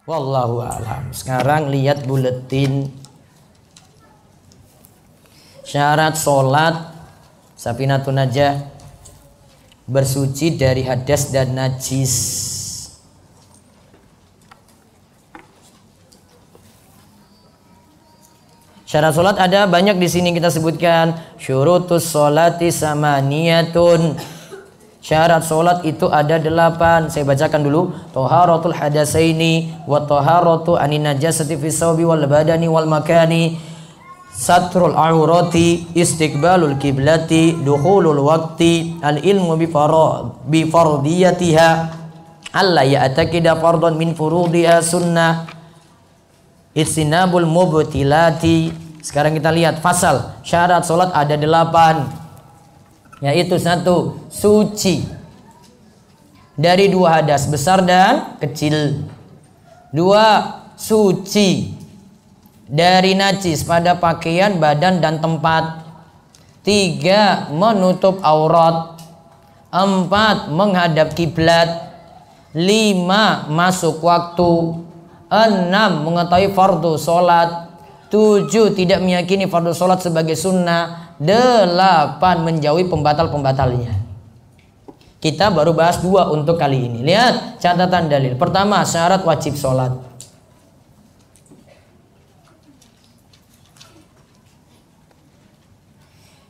Wallahu a'lam. Sekarang lihat buletin syarat sholat Safinatun Najah: bersuci dari hadas dan najis. Syarat sholat ada banyak di sini kita sebutkan. Syurutus sholati samaniyatun. Syarat sholat itu ada 8. Saya bacakan dulu. Taharatul hadasaini wa taharatu anin najasati fis sawbi wal badani wal makani, satrul aurati, istiqbalul kiblati, dukhulul waqti, al ilmu bi fardiyatiha, alla ya'taqida fardhan min furudiha sunnah, istinabul mubtilati. Sekarang kita lihat fasal. Syarat sholat ada 8, yaitu 1. Suci dari 2 hadas besar dan kecil. 2. Suci dari najis pada pakaian, badan dan tempat. 3. Menutup aurat. 4. Menghadap kiblat. 5. Masuk waktu. 6. Mengetahui fardu sholat. 7. Tidak meyakini fardu sholat sebagai sunnah. 8. Menjauhi pembatal-pembatalnya. Kita baru bahas 2 untuk kali ini. Lihat catatan dalil. Pertama, syarat wajib sholat.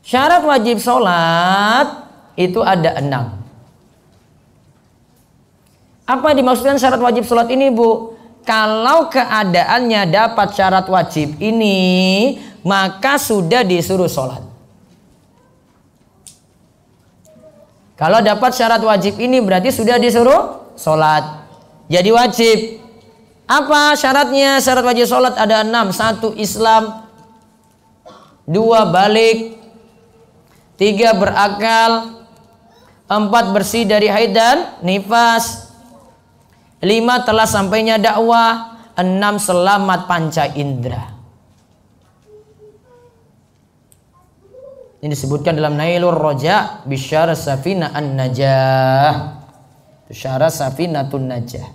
Syarat wajib sholat itu ada 6. Apa dimaksudkan syarat wajib sholat ini, Bu? Kalau keadaannya dapat syarat wajib ini, maka sudah disuruh sholat. Kalau dapat syarat wajib ini berarti sudah disuruh sholat. Jadi wajib. Apa syaratnya? Syarat wajib sholat ada 6. 1. Islam. 2. Balik. 3. Berakal. 4. Bersih dari haid dan nifas. 5. Telah sampainya dakwah. 6. Selamat panca indera. Ini disebutkan dalam Nailur Roja bisyara Safina an-Najah. Bisyara Safinatun Najah.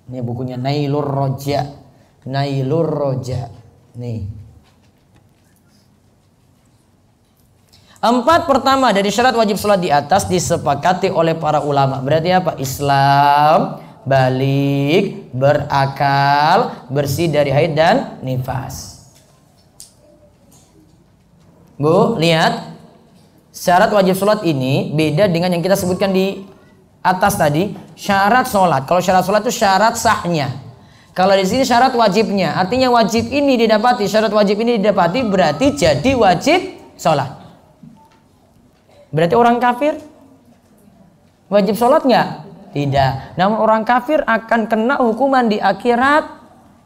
Ini bukunya Nailur Roja. Nailur Roja. Nih. 4 pertama dari syarat wajib sholat di atas disepakati oleh para ulama. Berarti apa? Islam, balik, berakal, bersih dari haid dan nifas. Bu, lihat syarat wajib sholat ini beda dengan yang kita sebutkan di atas tadi. Syarat sholat, kalau syarat sholat itu syarat sahnya. Kalau di sini syarat wajibnya, artinya wajib ini didapati, syarat wajib ini didapati, berarti jadi wajib sholat. Berarti orang kafir wajib sholat nggak? Tidak. Namun orang kafir akan kena hukuman di akhirat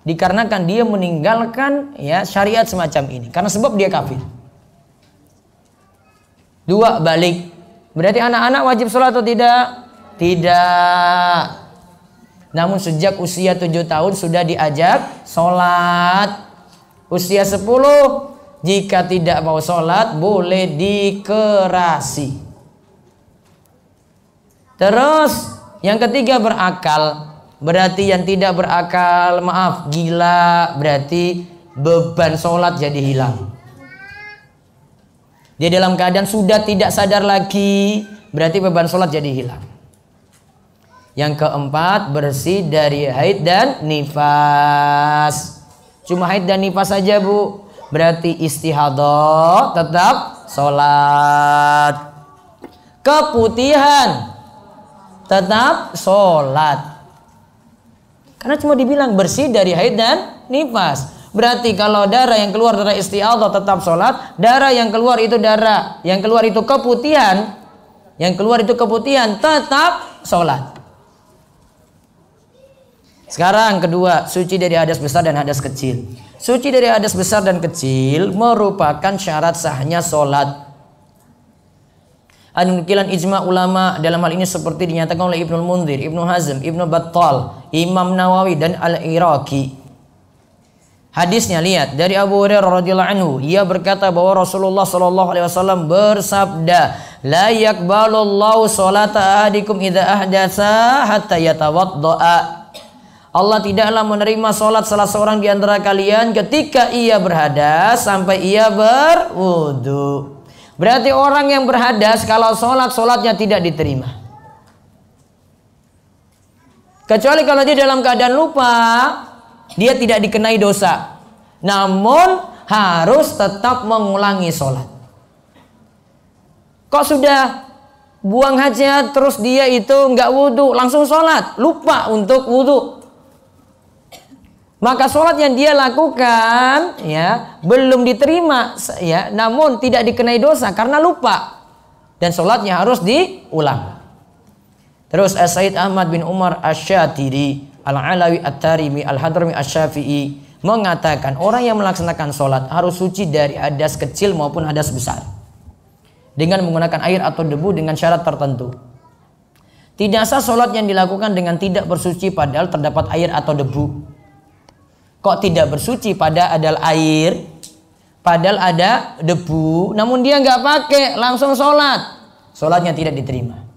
dikarenakan dia meninggalkan ya syariat semacam ini, karena sebab dia kafir. 2. Balik. Berarti anak-anak wajib sholat atau tidak? Tidak. Namun sejak usia 7 tahun sudah diajak sholat. Usia 10, jika tidak mau sholat boleh dikerasi. Terus yang ketiga berakal. Berarti yang tidak berakal, maaf, gila, berarti beban sholat jadi hilang. Dia dalam keadaan sudah tidak sadar lagi, berarti beban sholat jadi hilang. Yang keempat, bersih dari haid dan nifas. Cuma haid dan nifas saja, Bu. Berarti istihadah tetap sholat. Keputihan tetap sholat. Karena cuma dibilang bersih dari haid dan nifas. Berarti kalau darah yang keluar darah istihadah tetap sholat. Darah yang keluar itu darah, yang keluar itu keputihan, yang keluar itu keputihan tetap sholat. Sekarang kedua, suci dari hadas besar dan hadas kecil. Suci dari hadas besar dan kecil merupakan syarat sahnya sholat. Ada nukilan ijma ulama dalam hal ini seperti dinyatakan oleh Ibnu Munzir, Ibnu Hazm, Ibnu Battal, Imam Nawawi dan Al-Iraqi. Hadisnya lihat dari Abu Hurairah radhiyallahu anhu, ia berkata bahwa Rasulullah sallallahu alaihi wasallam bersabda, la yaqbalullahu sholata ahadikum idza ahdatsa hatta yatawaddaa. Allah tidaklah menerima sholat salah seorang di antara kalian ketika ia berhadas sampai ia berwudu. Berarti orang yang berhadas kalau sholatnya tidak diterima. Kecuali kalau dia dalam keadaan lupa, dia tidak dikenai dosa. Namun harus tetap mengulangi sholat. Kok sudah buang hajat terus dia itu nggak wudhu, langsung sholat, lupa untuk wudhu. Maka sholat yang dia lakukan ya belum diterima ya, namun tidak dikenai dosa karena lupa. Dan sholatnya harus diulang. Terus Said Ahmad bin Umar Asy-Syatiri, Al-Alawi At-Tarimi, Al-Hadrami Asy-Syafi'i mengatakan orang yang melaksanakan sholat harus suci dari hadas kecil maupun hadas besar dengan menggunakan air atau debu dengan syarat tertentu. Tidak sah sholat yang dilakukan dengan tidak bersuci padahal terdapat air atau debu. Kok tidak bersuci padahal ada air, padahal ada debu, namun dia nggak pakai langsung sholat, sholatnya tidak diterima.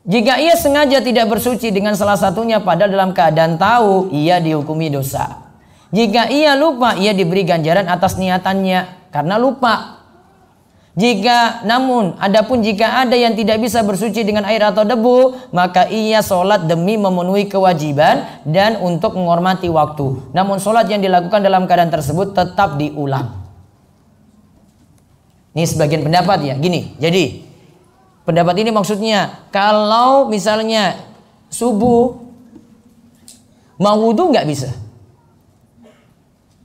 Jika ia sengaja tidak bersuci dengan salah satunya padahal dalam keadaan tahu, ia dihukumi dosa. Jika ia lupa, ia diberi ganjaran atas niatannya karena lupa. Adapun jika ada yang tidak bisa bersuci dengan air atau debu, maka ia sholat demi memenuhi kewajiban dan untuk menghormati waktu. Namun sholat yang dilakukan dalam keadaan tersebut tetap diulang. Ini sebagian pendapat ya, gini. Jadi pendapat ini maksudnya kalau misalnya subuh mau wudu nggak bisa,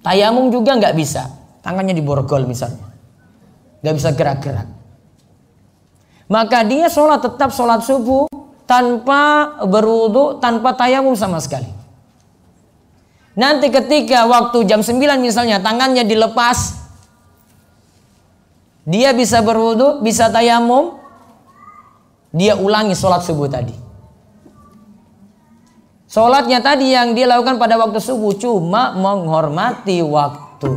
tayamum juga nggak bisa, tangannya diborgol misalnya, nggak bisa gerak-gerak, maka dia tetap sholat subuh tanpa berwudu, tanpa tayamum sama sekali. Nanti ketika waktu jam 9 misalnya tangannya dilepas, dia bisa berwudu, bisa tayamum, dia ulangi sholat subuh tadi. Sholatnya tadi yang dia lakukan pada waktu subuh cuma menghormati waktu.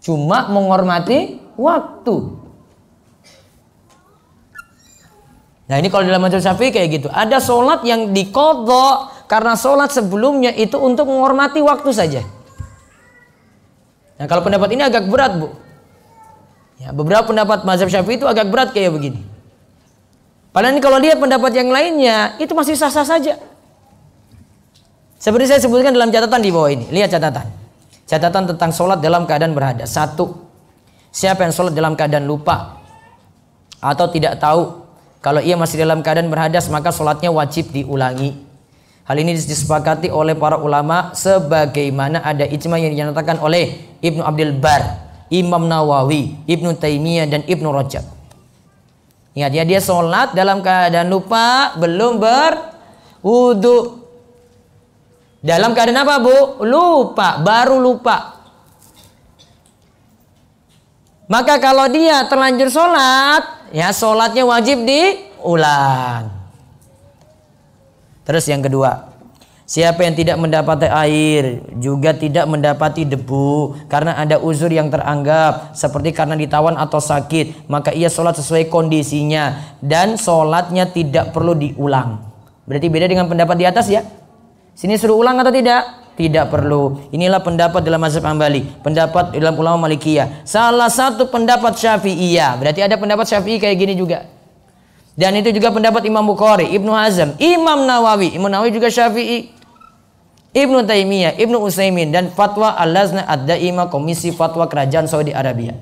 Cuma menghormati waktu. Nah ini kalau dalam mazhab Syafi'i kayak gitu. Ada sholat yang diqadha karena sholat sebelumnya itu untuk menghormati waktu saja. Nah kalau pendapat ini agak berat, Bu. Ya, beberapa pendapat mazhab Syafi'i itu agak berat kayak begini. Padahal ini kalau lihat pendapat yang lainnya itu masih sah-sah saja. Seperti saya sebutkan dalam catatan di bawah ini. Lihat catatan. Catatan tentang sholat dalam keadaan berhadas. 1. Siapa yang sholat dalam keadaan lupa atau tidak tahu kalau ia masih dalam keadaan berhadas, maka sholatnya wajib diulangi. Hal ini disepakati oleh para ulama sebagaimana ada ijma yang dinyatakan oleh Ibnu Abdul Bar, Imam Nawawi, Ibnu Taimiyah dan Ibnu Rajab. Ingat ya, dia sholat dalam keadaan lupa, belum berwudu. Dalam keadaan apa, Bu? Lupa, baru lupa. Maka kalau dia terlanjur sholat, ya sholatnya wajib diulang. Terus yang kedua, siapa yang tidak mendapati air juga tidak mendapati debu karena ada uzur yang teranggap seperti karena ditawan atau sakit, maka ia sholat sesuai kondisinya dan sholatnya tidak perlu diulang. Berarti beda dengan pendapat di atas ya. Sini suruh ulang atau tidak? Tidak perlu. Inilah pendapat dalam mazhab Hambali, pendapat dalam ulama Malikiyah, salah satu pendapat Syafi'iyah. Berarti ada pendapat Syafi'i kayak gini juga. Dan itu juga pendapat Imam Bukhari, Ibnu Hazm, Imam Nawawi. Imam Nawawi juga Syafi'i, Ibnu Taimiyah, Ibnu Utsaimin, dan fatwa Al-Lajnah Ad-Daimah, Komisi Fatwa Kerajaan Saudi Arabia.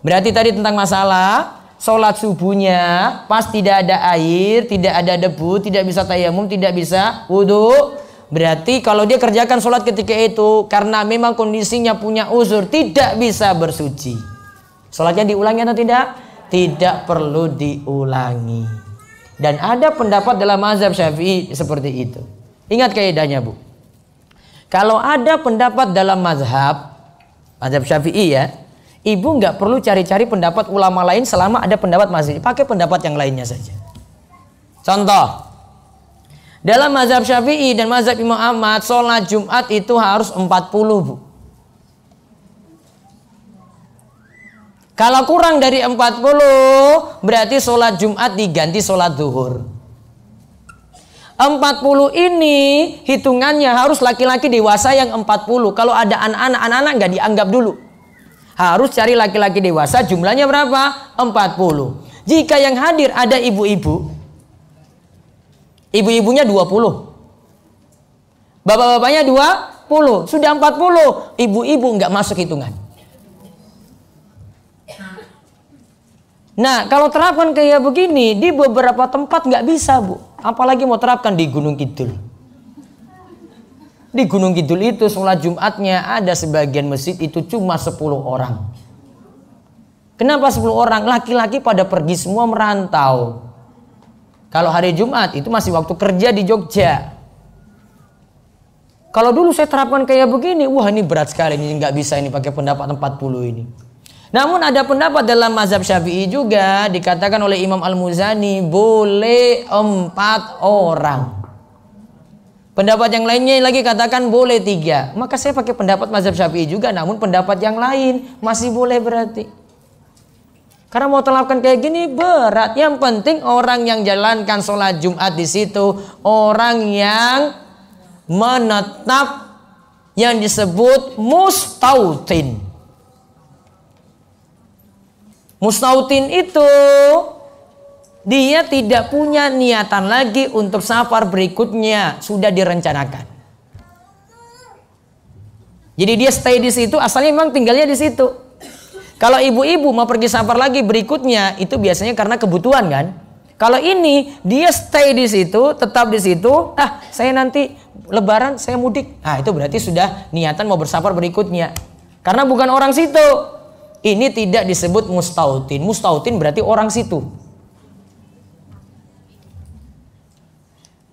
Berarti tadi tentang masalah sholat subuhnya pas tidak ada air, tidak ada debu, tidak bisa tayamum, tidak bisa wudu. Berarti kalau dia kerjakan sholat ketika itu karena memang kondisinya punya uzur, tidak bisa bersuci, sholatnya diulangi atau tidak? Tidak perlu diulangi. Dan ada pendapat dalam mazhab Syafi'i seperti itu. Ingat kaidahnya, Bu. Kalau ada pendapat dalam mazhab Syafi'i ya, ibu nggak perlu cari-cari pendapat ulama lain selama ada pendapat mazhab. Pakai pendapat yang lainnya saja. Contoh, dalam mazhab Syafi'i dan mazhab Imam Ahmad, sholat Jumat itu harus 40, Bu. Kalau kurang dari 40, berarti sholat Jumat diganti sholat zuhur. 40 ini hitungannya harus laki-laki dewasa yang 40. Kalau ada anak-anak nggak dianggap dulu. Harus cari laki-laki dewasa, jumlahnya berapa? 40. Jika yang hadir ada ibu-ibu, ibu-ibunya 20. Bapak-bapaknya 20. Sudah 40. Ibu-ibu nggak masuk hitungan. Nah, kalau terapkan kayak begini, di beberapa tempat nggak bisa, Bu. Apalagi mau terapkan di Gunung Kidul. Di Gunung Kidul itu sholat Jumatnya ada sebagian masjid itu cuma 10 orang. Kenapa 10 orang? Laki-laki pada pergi semua merantau. Kalau hari Jumat itu masih waktu kerja di Jogja. Kalau dulu saya terapkan kayak begini, wah ini berat sekali, ini nggak bisa ini pakai pendapat 40 ini. Namun ada pendapat dalam mazhab Syafi'i juga dikatakan oleh Imam Al-Muzani boleh 4 orang. Pendapat yang lainnya lagi katakan boleh 3. Maka saya pakai pendapat mazhab Syafi'i juga, namun pendapat yang lain masih boleh berarti. Karena mau terapkan kayak gini berat. Yang penting orang yang jalankan sholat Jumat di situ orang yang menetap yang disebut mustautin. Mustautin itu dia tidak punya niatan lagi untuk safar berikutnya, sudah direncanakan. Jadi dia stay di situ, asalnya memang tinggalnya di situ. Kalau ibu-ibu mau pergi safar lagi berikutnya, itu biasanya karena kebutuhan kan. Kalau ini dia stay di situ, tetap di situ. Saya nanti Lebaran saya mudik. Itu berarti sudah niatan mau bersafar berikutnya. Karena bukan orang situ. Ini tidak disebut mustautin. Mustautin berarti orang situ.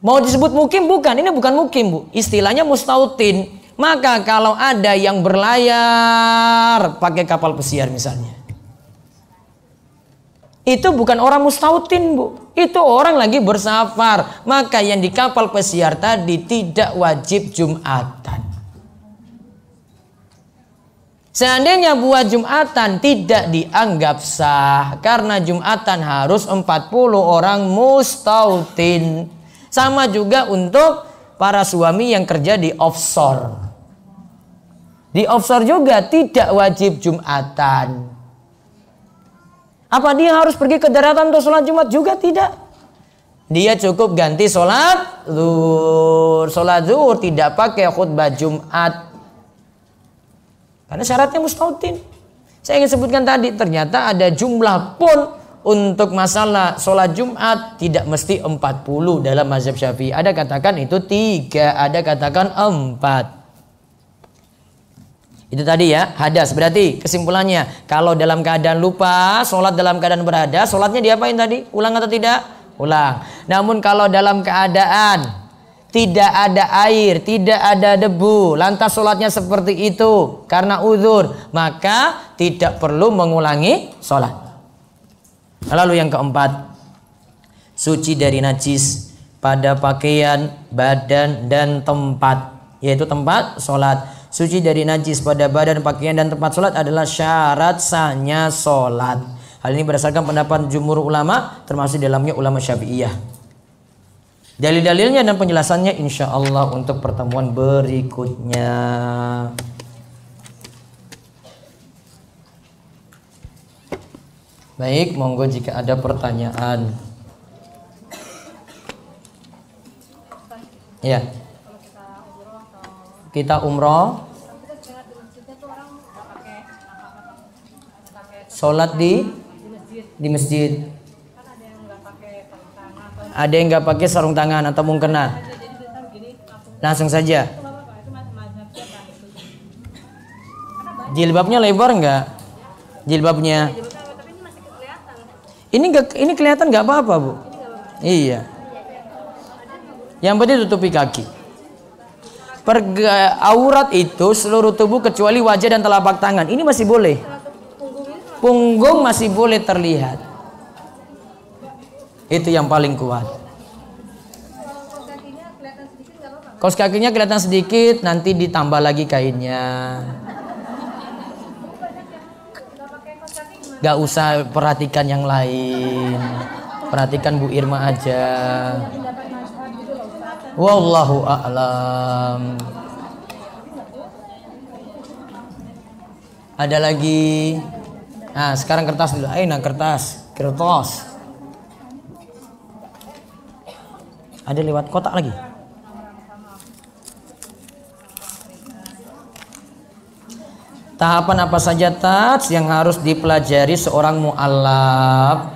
Mau disebut mukim bukan? Ini bukan mukim, Bu. Istilahnya mustautin. Maka kalau ada yang berlayar pakai kapal pesiar misalnya, itu bukan orang mustautin, Bu. Itu orang lagi bersafar. Maka yang di kapal pesiar tadi tidak wajib Jumatan. Seandainya buat Jumatan tidak dianggap sah. Karena Jumatan harus 40 orang mustautin. Sama juga untuk para suami yang kerja di offshore. Di offshore juga tidak wajib Jumatan. Apa dia harus pergi ke daratan untuk sholat Jumat? Juga tidak. Dia cukup ganti sholat zuhur. Sholat zuhur tidak pakai khutbah Jumat. Karena syaratnya mustautin. Saya ingin sebutkan tadi, ternyata ada jumlah pun untuk masalah sholat Jumat tidak mesti 40 dalam mazhab Syafi'i. Ada katakan itu 3, ada katakan 4. Itu tadi ya, hadas. Berarti kesimpulannya, kalau dalam keadaan lupa, sholat dalam keadaan berhadas, sholatnya diapain tadi? Ulang atau tidak? Ulang. Namun kalau dalam keadaan tidak ada air, tidak ada debu, lantas sholatnya seperti itu karena uzur, maka tidak perlu mengulangi sholat. Lalu yang keempat, suci dari najis pada pakaian, badan, dan tempat, yaitu tempat sholat. Suci dari najis pada badan, pakaian, dan tempat sholat adalah syarat sahnya sholat. Hal ini berdasarkan pendapat jumhur ulama, termasuk dalamnya ulama Syafi'iyah. Dalil-dalilnya dan penjelasannya insya Allah untuk pertemuan berikutnya. Baik, monggo jika ada pertanyaan. Ya. Kita umroh, sholat di masjid. Ada yang nggak pakai sarung tangan atau mukena, langsung saja. Jilbabnya lebar nggak? Jilbabnya? Ini kelihatan nggak apa-apa, Bu? Iya. Yang penting tutupi kaki. Aurat itu seluruh tubuh kecuali wajah dan telapak tangan. Ini masih boleh. Punggung masih boleh terlihat. Itu yang paling kuat. Kaos kakinya kelihatan sedikit, nanti ditambah lagi kainnya. Gak usah perhatikan yang lain. Perhatikan Bu Irma aja. Wallahu a'lam. Ada lagi? Nah, sekarang kertas dulu. Ayo, kertas. Ada lewat kotak lagi. Tahapan apa saja tats yang harus dipelajari seorang mu'allaf?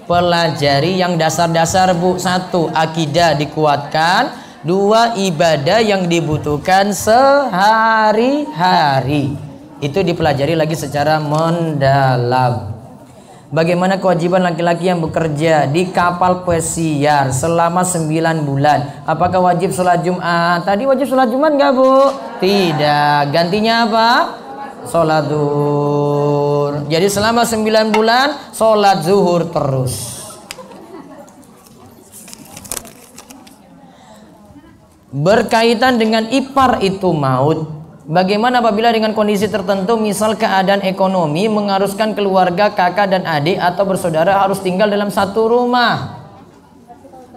Pelajari yang dasar-dasar, Bu. 1. Akidah dikuatkan. 2. Ibadah yang dibutuhkan sehari-hari. Itu dipelajari lagi secara mendalam. Bagaimana kewajiban laki-laki yang bekerja di kapal pesiar selama 9 bulan? Apakah wajib sholat Jumat? Tadi wajib sholat Jumat nggak, Bu? Tidak. Gantinya apa? Sholat zuhur. Jadi selama 9 bulan sholat zuhur terus. Berkaitan dengan ipar itu maut. Bagaimana apabila dengan kondisi tertentu, misal keadaan ekonomi mengharuskan keluarga kakak dan adik atau bersaudara harus tinggal dalam satu rumah?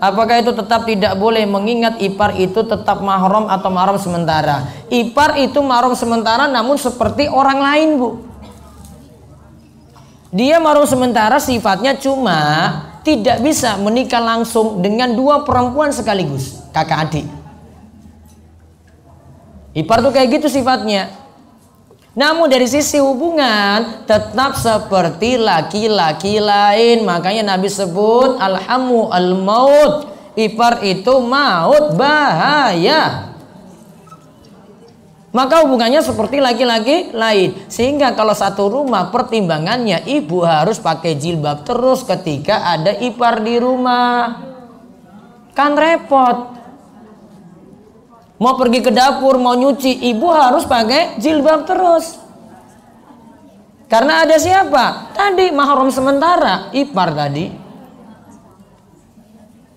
Apakah itu tetap tidak boleh, mengingat ipar itu tetap mahram atau mahram sementara? Ipar itu mahram sementara namun seperti orang lain, Bu. Dia mahram sementara sifatnya cuma tidak bisa menikah langsung dengan 2 perempuan sekaligus, kakak adik. Ipar tuh kayak gitu sifatnya. Namun dari sisi hubungan tetap seperti laki-laki lain. Makanya Nabi sebut alhamu al-maut. Ipar itu maut, bahaya. Maka hubungannya seperti laki-laki lain. Sehingga kalau satu rumah pertimbangannya ibu harus pakai jilbab terus ketika ada ipar di rumah. Kan repot. Mau pergi ke dapur, mau nyuci, ibu harus pakai jilbab terus. Karena ada siapa? Tadi mahram sementara, ipar tadi.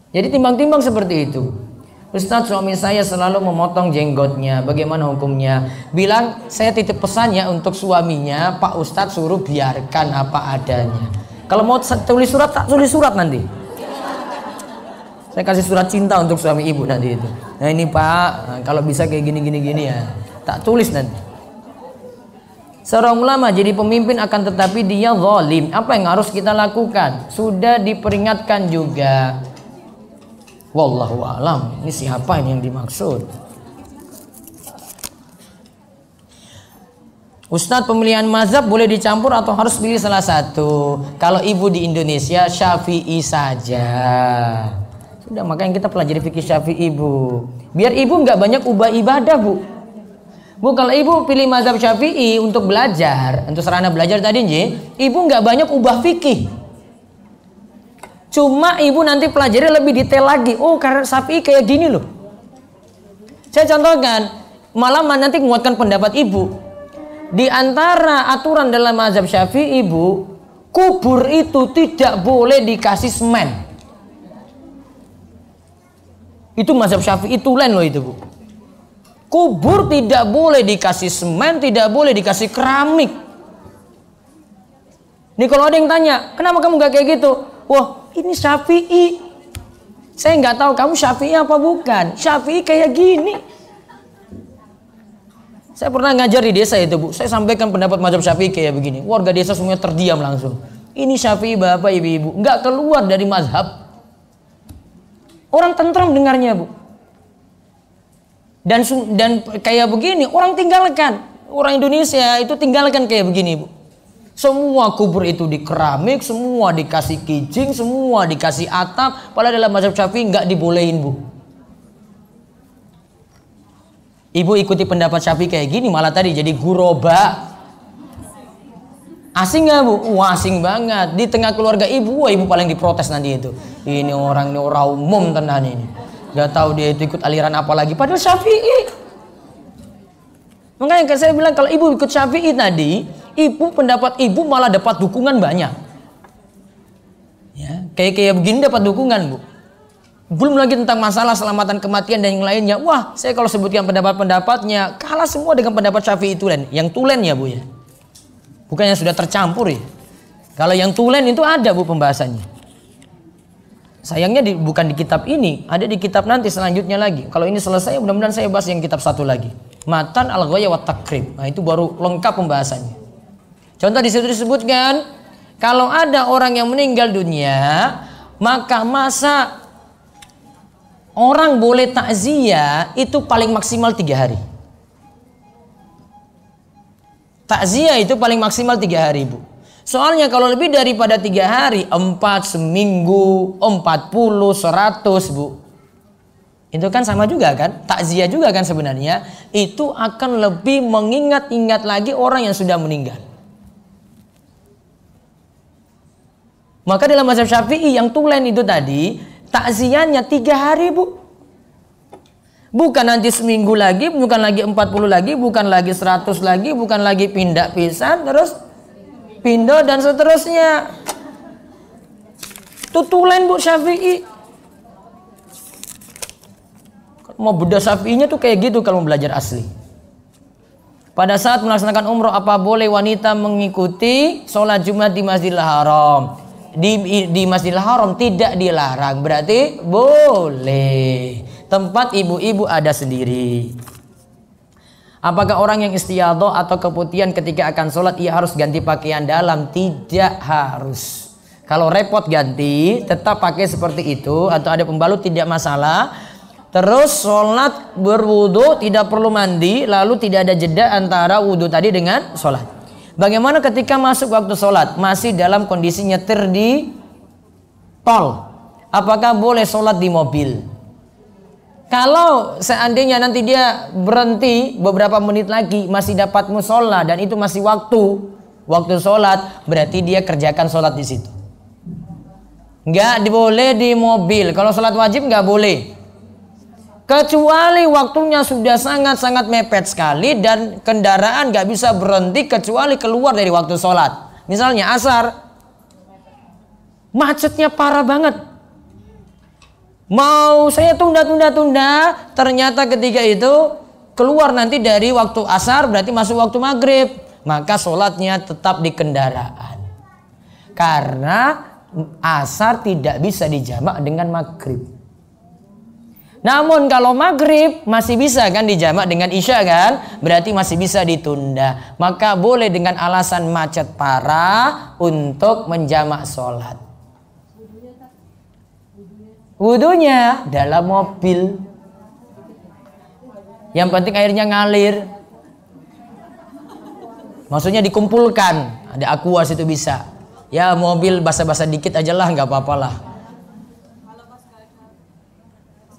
Jadi timbang-timbang seperti itu. Ustadz, suami saya selalu memotong jenggotnya. Bagaimana hukumnya? Bilang, saya titip pesannya untuk suaminya, Pak Ustadz suruh biarkan apa adanya. Kalau mau tulis surat, tak tulis surat nanti. Saya kasih surat cinta untuk suami ibu nanti itu. Nah ini Pak, kalau bisa kayak gini ya. Tak tulis nanti. Seorang ulama jadi pemimpin akan tetapi dia zalim. Apa yang harus kita lakukan? Sudah diperingatkan juga. Wallahu a'lam. Ini siapa ini yang dimaksud? Ustadz, pemilihan mazhab boleh dicampur atau harus pilih salah satu? Kalau ibu di Indonesia Syafi'i saja. Sudah, makanya kita pelajari fikih Syafi'i, Bu. Biar ibu nggak banyak ubah ibadah, Bu. Bu, kalau ibu pilih mazhab Syafi'i untuk belajar, untuk sarana belajar tadi, ibu nggak banyak ubah fikih. Cuma ibu nanti pelajari lebih detail lagi. Oh, karena Syafi'i kayak gini loh. Saya contohkan, malah nanti menguatkan pendapat ibu. Di antara aturan dalam mazhab Syafi'i, Bu, kubur itu tidak boleh dikasih semen. Itu mazhab Syafi'i tulen loh itu, Bu. Kubur tidak boleh dikasih semen, tidak boleh dikasih keramik. Nih kalau ada yang tanya, kenapa kamu gak kayak gitu? Wah, ini Syafi'i. Saya nggak tahu kamu Syafi'i apa bukan. Syafi'i kayak gini. Saya pernah ngajar di desa itu, Bu. Saya sampaikan pendapat mazhab Syafi'i kayak begini. Warga desa semuanya terdiam langsung. Ini Syafi'i, Bapak, Ibu-ibu. Nggak keluar dari mazhab. Orang tentram dengarnya, Bu. Dan kayak begini orang tinggalkan. Orang Indonesia itu tinggalkan kayak begini, Bu. Semua kubur itu dikeramik, semua dikasih kijing, semua dikasih atap. Padahal dalam mazhab Syafi'i nggak dibolehin, Bu. Ibu ikuti pendapat Syafi'i kayak gini, malah tadi jadi guroba. Asing nggak, Bu? Wah, asing banget. Di tengah keluarga ibu, wah, ibu paling diprotes nanti itu. Ini orang umum tenan ini. Gak tahu dia itu ikut aliran apa lagi. Padahal Syafi'i. Makanya saya bilang kalau ibu ikut Syafi'i tadi, pendapat ibu malah dapat dukungan banyak. Ya, kayak begini dapat dukungan, Bu. Belum lagi tentang masalah selamatan kematian dan yang lainnya. Wah, saya kalau sebutkan pendapat-pendapatnya kalah semua dengan pendapat Syafi'i tulen. Yang tulen ya, Bu ya. Bukannya sudah tercampur ya. Kalau yang tulen itu ada, Bu, pembahasannya. Sayangnya bukan di kitab ini, ada di kitab nanti selanjutnya lagi. Kalau ini selesai, mudah-mudahan saya bahas yang kitab satu lagi. Matan al-Ghaya wa Takrib. Nah, itu baru lengkap pembahasannya. Contoh di situ disebutkan, kalau ada orang yang meninggal dunia, maka masa orang boleh takziah itu paling maksimal 3 hari. Takziah itu paling maksimal 3 hari, Bu. Soalnya kalau lebih daripada 3 hari, 4, seminggu, 40, 100, Bu. Itu kan sama juga kan? Takziah juga kan sebenarnya. Itu akan lebih mengingat-ingat lagi orang yang sudah meninggal. Maka dalam mazhab Syafi'i yang tulen itu tadi, takziahnya 3 hari, Bu. Bukan nanti seminggu lagi, bukan lagi 40 lagi, bukan lagi 100 lagi, bukan lagi pindah pisan, terus pindah dan seterusnya. Tutulen, Bu, Syafi'i. Mau bedah Syafi'inya tuh kayak gitu kalau belajar asli. Pada saat melaksanakan umroh, apa boleh wanita mengikuti sholat Jumat di Masjidil Haram? Di Masjidil Haram tidak dilarang, berarti boleh. Tempat ibu-ibu ada sendiri. Apakah orang yang istiadoh atau keputihan ketika akan sholat ia harus ganti pakaian dalam? Tidak harus. Kalau repot ganti, tetap pakai seperti itu atau ada pembalut tidak masalah. Terus sholat berwudu, tidak perlu mandi, lalu tidak ada jeda antara wudu tadi dengan sholat. Bagaimana ketika masuk waktu sholat masih dalam kondisi nyetir di tol? Apakah boleh sholat di mobil? Kalau seandainya nanti dia berhenti beberapa menit lagi masih dapat musola dan itu masih waktu sholat, berarti dia kerjakan sholat di situ. Nggak boleh di mobil. Kalau sholat wajib nggak boleh. Kecuali waktunya sudah sangat-sangat mepet sekali dan kendaraan nggak bisa berhenti kecuali keluar dari waktu sholat. Misalnya asar, macetnya parah banget. Mau saya tunda, ternyata ketika itu keluar nanti dari waktu asar berarti masuk waktu maghrib. Maka sholatnya tetap di kendaraan. Karena asar tidak bisa dijamak dengan maghrib. Namun kalau maghrib masih bisa kan dijamak dengan isya kan? Berarti masih bisa ditunda. Maka boleh dengan alasan macet parah untuk menjamak sholat. Wudunya dalam mobil. Yang penting airnya ngalir. Maksudnya dikumpulkan. Ada aquas itu bisa. Ya mobil basah-basah dikit aja lah, nggak apa-apa lah.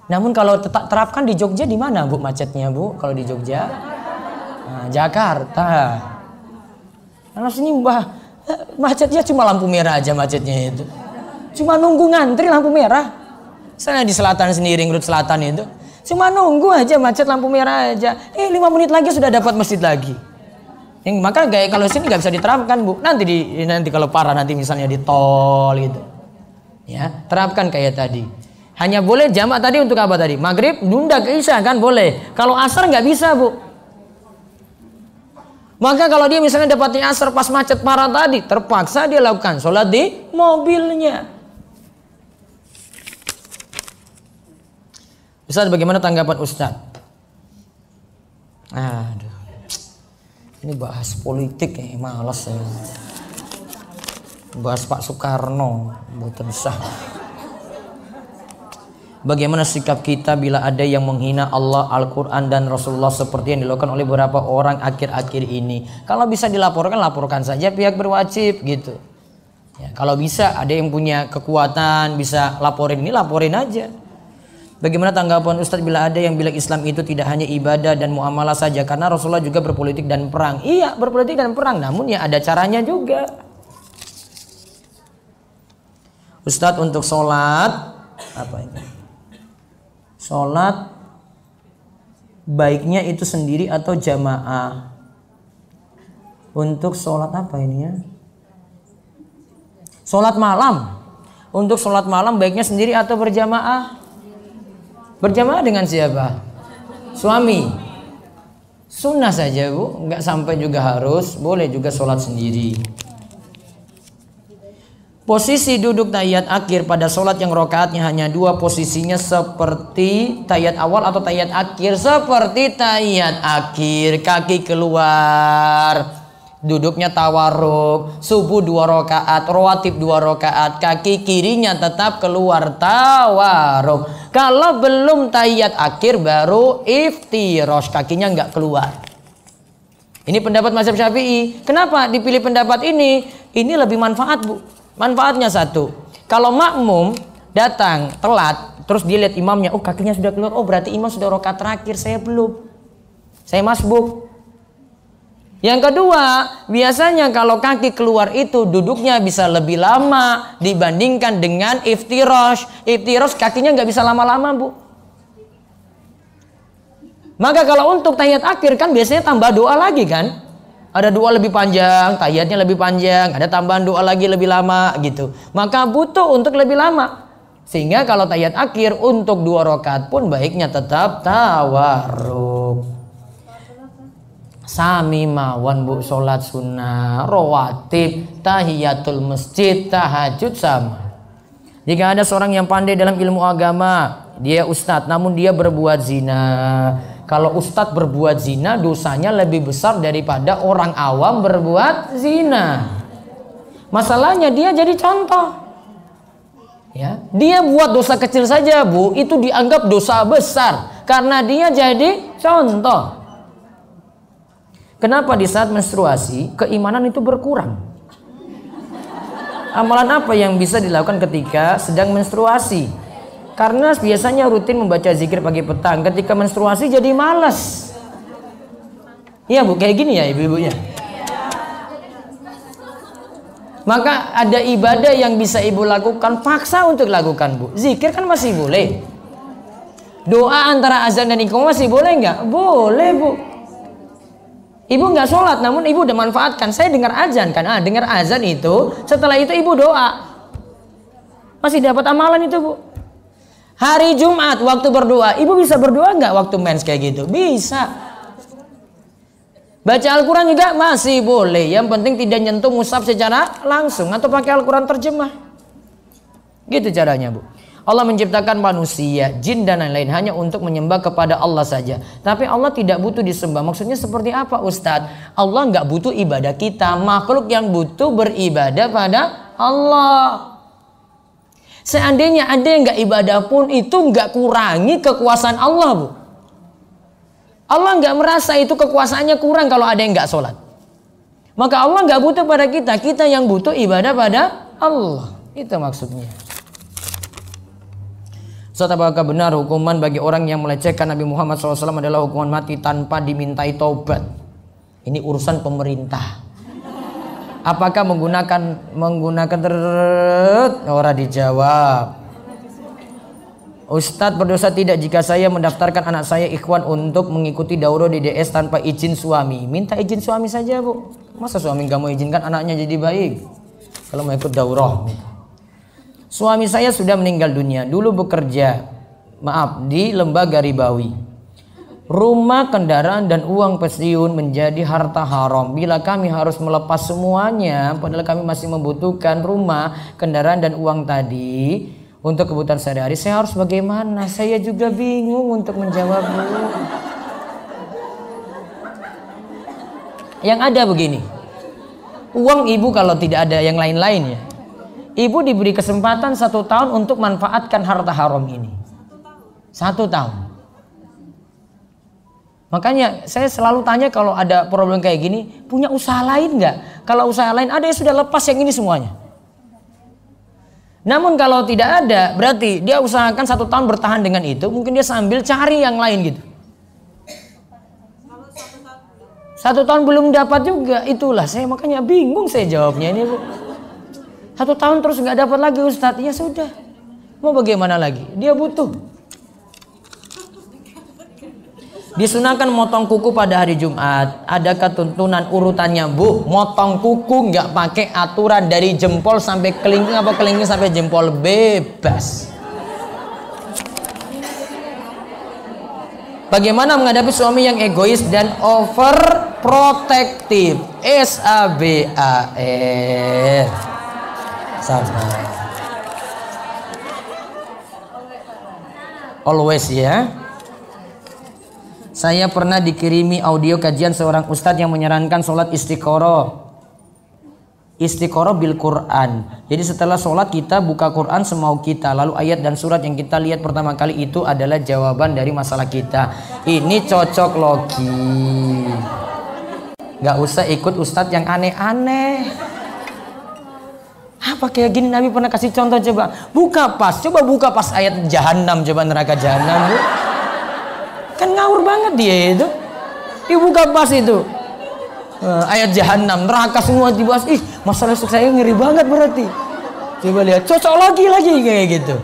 Namun kalau tetap terapkan di Jogja di mana, Bu, macetnya, Bu? Kalau di Jogja? Nah, Jakarta. Karena sini macetnya cuma lampu merah aja macetnya itu. Cuma nunggu ngantri lampu merah. Saya di selatan sendiri, Ngerut Selatan itu. Cuma nunggu aja macet lampu merah aja. 5 menit lagi sudah dapat masjid lagi. Maka kayak kalau sini nggak bisa diterapkan, Bu. Nanti kalau parah nanti misalnya di tol gitu. Ya, terapkan kayak tadi. Hanya boleh jamak tadi untuk apa tadi? Maghrib, nunda ke isya kan boleh. Kalau asar nggak bisa, Bu. Maka kalau dia misalnya dapatnya asar pas macet parah tadi, terpaksa dia lakukan sholat di mobilnya. Ustaz, bagaimana tanggapan Ustaz? Aduh, ini bahas politik ya, malas ya. Bahas Pak Soekarno, boten sah. Bagaimana sikap kita bila ada yang menghina Allah, Al-Quran dan Rasulullah seperti yang dilakukan oleh beberapa orang akhir-akhir ini? Kalau bisa dilaporkan, laporkan saja pihak berwajib gitu. Ya, kalau bisa ada yang punya kekuatan bisa laporin ini, laporin aja. Bagaimana tanggapan Ustadz bila ada yang bilang Islam itu tidak hanya ibadah dan muamalah saja, karena Rasulullah juga berpolitik dan perang. Iya, berpolitik dan perang, namun ya ada caranya juga. Ustadz, untuk sholat apa ini? Sholat baiknya itu sendiri atau jamaah? Untuk sholat apa ini ya? Sholat malam. Untuk sholat malam baiknya sendiri atau berjamaah? Berjamaah dengan siapa? Suami. Sunnah saja, Bu, nggak sampai juga harus. Boleh juga sholat sendiri. Posisi duduk tahiyat akhir pada sholat yang rokaatnya hanya 2, posisinya seperti tahiyat awal atau tahiyat akhir. Seperti tahiyat akhir, kaki keluar, duduknya tawarruk, subuh 2 rakaat, rawatib 2 rakaat, kaki kirinya tetap keluar tawarruk. Kalau belum tahiyat akhir baru iftirash, kakinya nggak keluar. Ini pendapat mazhab Syafi'i. Kenapa dipilih pendapat ini? Ini lebih manfaat, Bu. Manfaatnya satu, kalau makmum datang telat, terus dia lihat imamnya, oh kakinya sudah keluar, oh berarti imam sudah rakaat terakhir, saya belum, saya masbuk. Yang kedua, biasanya kalau kaki keluar itu duduknya bisa lebih lama dibandingkan dengan iftirash. Iftirash kakinya nggak bisa lama-lama, Bu. Maka kalau untuk tahiyat akhir kan biasanya tambah doa lagi kan? Ada doa lebih panjang, tahiyatnya lebih panjang, ada tambahan doa lagi lebih lama gitu. Maka butuh untuk lebih lama. Sehingga kalau tahiyat akhir untuk 2 rakaat pun baiknya tetap tawarruk. Sami mawon, Bu, sholat sunnah, rawatib, tahiyatul masjid, tahajud sama. Jika ada seorang yang pandai dalam ilmu agama, dia ustadz namun dia berbuat zina. Kalau ustadz berbuat zina, dosanya lebih besar daripada orang awam berbuat zina. Masalahnya dia jadi contoh. Ya, dia buat dosa kecil saja, Bu, itu dianggap dosa besar karena dia jadi contoh. Kenapa di saat menstruasi keimanan itu berkurang? Amalan apa yang bisa dilakukan ketika sedang menstruasi? Karena biasanya rutin membaca zikir pagi petang, ketika menstruasi jadi malas. Iya, Bu, kayak gini ya ibu-ibunya. Maka ada ibadah yang bisa ibu lakukan, paksa untuk lakukan, Bu. Zikir kan masih boleh. Doa antara azan dan iqamah masih boleh nggak? Boleh, Bu. Ibu nggak sholat, namun ibu udah manfaatkan. Saya dengar azan kan, dengar azan itu, setelah itu ibu doa, masih dapat amalan itu, Bu. Hari Jumat waktu berdoa, ibu bisa berdoa nggak waktu mens kayak gitu? Bisa. Baca Al-Quran juga masih boleh. Yang penting tidak nyentuh mushaf secara langsung atau pakai Al-Quran terjemah. Gitu caranya, Bu. Allah menciptakan manusia, jin dan lain-lain hanya untuk menyembah kepada Allah saja. Tapi Allah tidak butuh disembah. Maksudnya seperti apa, Ustadz? Allah nggak butuh ibadah kita. Makhluk yang butuh beribadah pada Allah. Seandainya ada yang nggak ibadah pun itu nggak kurangi kekuasaan Allah, Bu. Allah nggak merasa itu kekuasaannya kurang kalau ada yang nggak sholat. Maka Allah nggak butuh pada kita, kita yang butuh ibadah pada Allah. Itu maksudnya. Ustaz, apakah benar hukuman bagi orang yang melecehkan Nabi Muhammad SAW adalah hukuman mati tanpa dimintai taubat? Ini urusan pemerintah. Apakah menggunakan orang dijawab. Ustadz, berdosa tidak jika saya mendaftarkan anak saya ikhwan untuk mengikuti daurah DDS tanpa izin suami? Minta izin suami saja, Bu. Masa suami nggak mau izinkan anaknya jadi baik kalau mau ikut daurah? Suami saya sudah meninggal dunia. Dulu bekerja di lembaga ribawi. Rumah, kendaraan, dan uang pensiun menjadi harta haram. Bila kami harus melepas semuanya, padahal kami masih membutuhkan rumah, kendaraan, dan uang tadi untuk kebutuhan sehari-hari, saya harus bagaimana? Saya juga bingung untuk menjawab, Bu. Yang ada begini, uang ibu kalau tidak ada yang lain-lain ya, ibu diberi kesempatan 1 tahun untuk manfaatkan harta haram ini. 1 tahun. Makanya saya selalu tanya kalau ada problem kayak gini, punya usaha lain nggak? Kalau usaha lain ada ya sudah, lepas yang ini semuanya. Namun kalau tidak ada, berarti dia usahakan 1 tahun bertahan dengan itu, mungkin dia sambil cari yang lain gitu. 1 tahun belum dapat juga, itulah saya makanya bingung saya jawabnya ini, Bu. 1 tahun terus nggak dapat lagi, Ustadz, ya sudah. Mau bagaimana lagi? Dia butuh. Disunahkan motong kuku pada hari Jumat. Adakah tuntunan urutannya, Bu? Motong kuku nggak pakai aturan dari jempol sampai kelingking apa kelingking sampai jempol, bebas. Bagaimana menghadapi suami yang egois dan overprotective? SABAR. Sabar. Always ya. Saya pernah dikirimi audio kajian seorang ustadz yang menyarankan sholat istiqoroh. Istiqoroh bil Quran. Jadi setelah sholat kita buka Quran semau kita. Lalu ayat dan surat yang kita lihat pertama kali itu adalah jawaban dari masalah kita. Ini cocok logi. Gak usah ikut ustadz yang aneh-aneh. Apa kayak gini Nabi pernah kasih contoh coba. Coba buka pas ayat Jahannam, coba neraka Jahannam bu. Kan ngawur banget dia itu. Dibuka pas itu. Ayat Jahannam, neraka semua dibahas. Ih, masalah saya ngeri banget berarti. Coba lihat, cocok lagi kayak gitu.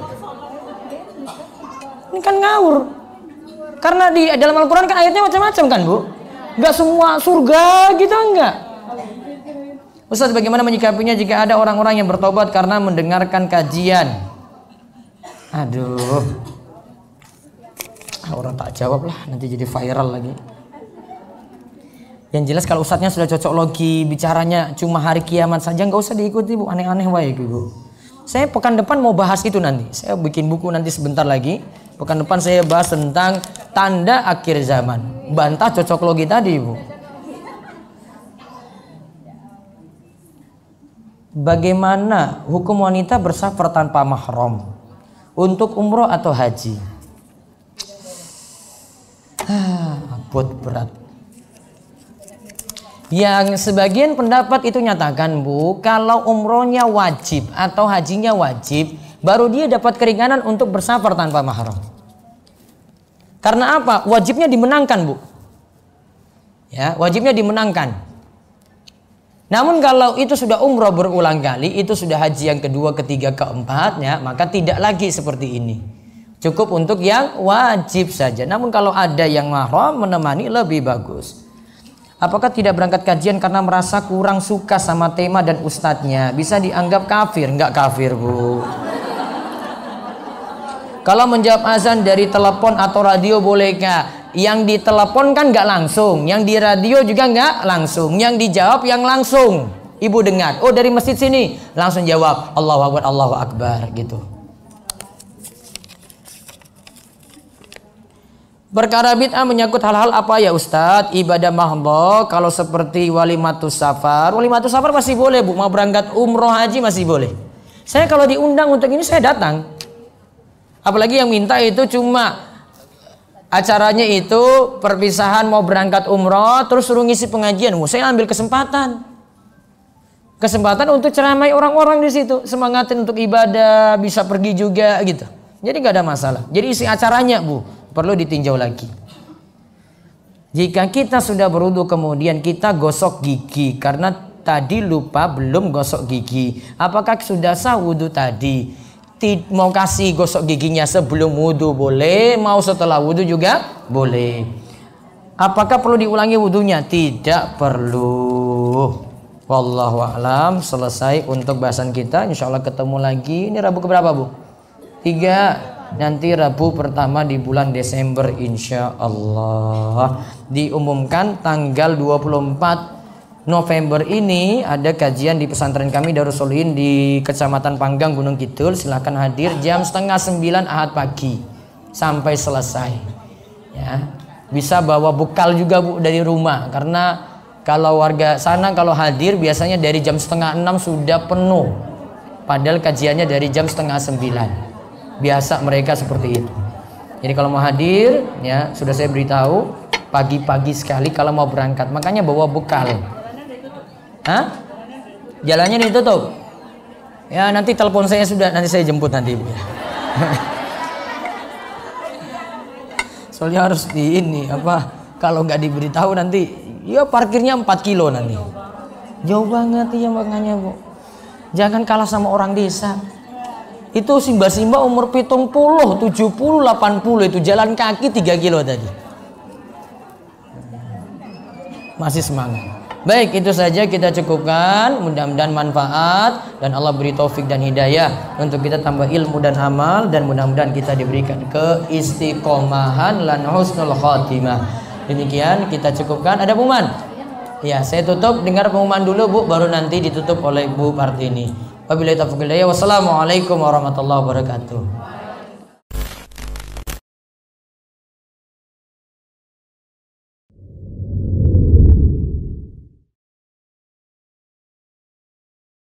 Ini kan ngawur. Karena di dalam Al-Quran kan ayatnya macam-macam kan bu. Gak semua surga gitu enggak. Ustaz, bagaimana menyikapinya jika ada orang-orang yang bertobat karena mendengarkan kajian? Aduh, orang tak jawab lah, nanti jadi viral lagi. Yang jelas kalau ustadznya sudah cocok logi, bicaranya cuma hari kiamat saja, nggak usah diikuti bu, aneh-aneh baik bu. Saya pekan depan mau bahas itu nanti. Saya bikin buku nanti sebentar lagi. Pekan depan saya bahas tentang tanda akhir zaman. Bantah cocok logi tadi bu. Bagaimana hukum wanita bersafar tanpa mahram untuk umroh atau haji? Berat. Yang sebagian pendapat itu nyatakan bu, kalau umrohnya wajib atau hajinya wajib, baru dia dapat keringanan untuk bersafar tanpa mahram. Karena apa? Wajibnya dimenangkan bu. Ya, wajibnya dimenangkan. Namun kalau itu sudah umroh berulang kali, itu sudah haji yang kedua, ketiga, keempatnya, maka tidak lagi seperti ini. Cukup untuk yang wajib saja. Namun kalau ada yang mahram menemani lebih bagus. Apakah tidak berangkat kajian karena merasa kurang suka sama tema dan ustadznya? Bisa dianggap kafir? Enggak kafir bu. Kalau menjawab azan dari telepon atau radio bolehkah? Yang ditelepon kan nggak langsung, yang di radio juga nggak langsung, yang dijawab yang langsung. Ibu dengar, oh dari masjid sini, langsung jawab Allahu Akbar gitu. Perkara bid'ah menyangkut hal-hal apa ya Ustadz? Ibadah mahdhah, kalau seperti walimatus safar masih boleh bu, mau berangkat umroh haji masih boleh. Saya kalau diundang untuk ini saya datang. Apalagi yang minta itu cuma acaranya itu perpisahan mau berangkat umroh terus suruh ngisi pengajian. Saya ambil kesempatan untuk ceramai orang-orang di situ, semangatin untuk ibadah, bisa pergi juga gitu. Jadi nggak ada masalah. Jadi isi acaranya bu perlu ditinjau lagi. Jika kita sudah berwudu kemudian kita gosok gigi karena tadi lupa belum gosok gigi, apakah sudah sah wudu tadi? Mau kasih gosok giginya sebelum wudu boleh, mau setelah wudu juga boleh. Apakah perlu diulangi wudunya? Tidak perlu. Wallahu a'lam. Selesai untuk bahasan kita. Insya Allah ketemu lagi. Ini Rabu keberapa bu? 3. Nanti Rabu pertama di bulan Desember insya Allah. Diumumkan tanggal 24 November ini ada kajian di pesantren kami Darus Solihin di Kecamatan Panggang Gunung Kidul. Silahkan hadir jam 8:30 Ahad pagi sampai selesai. Ya, bisa bawa bekal juga bu dari rumah, karena kalau warga sana kalau hadir biasanya dari jam 8:30 sudah penuh. Padahal kajiannya dari jam 8:30. Biasa mereka seperti itu. Jadi kalau mau hadir, ya sudah saya beritahu pagi-pagi sekali kalau mau berangkat. Makanya bawa bekal. Hah? Jalannya ditutup. Ya nanti telepon saya sudah, nanti saya jemput nanti ibu. Soalnya harus di ini apa? Kalau nggak diberitahu nanti, ya parkirnya 4 kilo nanti. Jauh banget ya makanya bu. Jangan kalah sama orang desa. Itu simba-simba umur 70, 70, 80 itu jalan kaki 3 kilo tadi. Masih semangat. Baik, itu saja kita cukupkan. Mudah-mudahan manfaat dan Allah beri taufik dan hidayah untuk kita tambah ilmu dan amal, dan mudah-mudahan kita diberikan keistiqomahan lan husnul khotimah. Demikian kita cukupkan. Ada pengumuman? Ya, saya tutup dengar pengumuman dulu Bu, baru nanti ditutup oleh Bu Partini. Wabillahi taufiq wal hidayah. Wassalamualaikum warahmatullahi wabarakatuh.